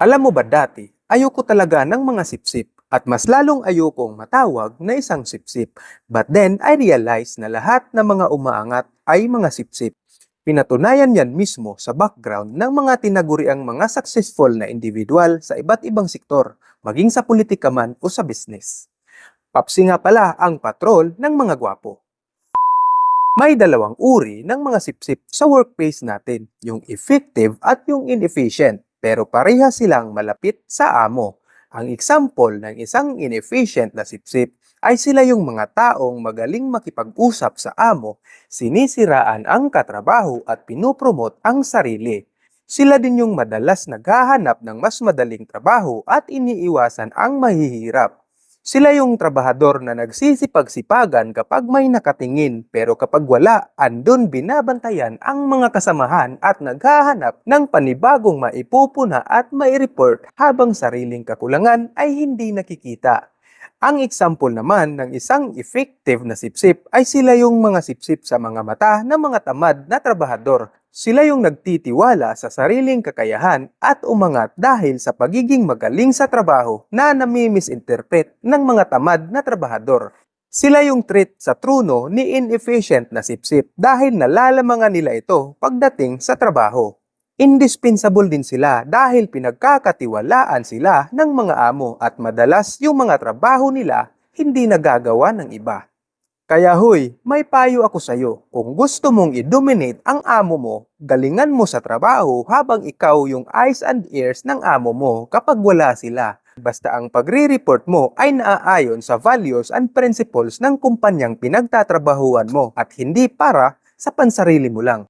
Alam mo ba dati, ayoko talaga ng mga sipsip at mas lalong ayokong matawag na isang sipsip. But then I realized na lahat ng mga umaangat ay mga sipsip. Pinatunayan yan mismo sa background ng mga tinaguriang mga successful na individual sa iba't ibang sektor, maging sa politika man o sa business. Papsi nga pala ang patrol ng mga gwapo. May dalawang uri ng mga sipsip sa workplace natin, yung effective at yung inefficient, pero pareha silang malapit sa amo. Ang example ng isang inefficient na sipsip ay sila yung mga taong magaling makipag-usap sa amo, sinisiraan ang katrabaho at pinupromote ang sarili. Sila din yung madalas naghahanap ng mas madaling trabaho at iniiwasan ang mahihirap. Sila yung trabahador na nagsisipag-sipagan kapag may nakatingin pero kapag wala, andun binabantayan ang mga kasamahan at naghahanap ng panibagong maipupuna at mai-report habang sariling kakulangan ay hindi nakikita. Ang example naman ng isang effective na sipsip ay sila yung mga sipsip sa mga mata ng mga tamad na trabahador. Sila yung nagtitiwala sa sariling kakayahan at umangat dahil sa pagiging magaling sa trabaho na nami-misinterpret ng mga tamad na trabahador. Sila yung treat sa truno ni inefficient na sipsip dahil nalalamangan nila ito pagdating sa trabaho. Indispensable din sila dahil pinagkakatiwalaan sila ng mga amo at madalas yung mga trabaho nila hindi nagagawa ng iba. Kaya huy, may payo ako sa'yo. Kung gusto mong i-dominate ang amo mo, galingan mo sa trabaho habang ikaw yung eyes and ears ng amo mo kapag wala sila. Basta ang pagre-report mo ay naaayon sa values and principles ng kumpanyang pinagtatrabahuan mo at hindi para sa pansarili mo lang.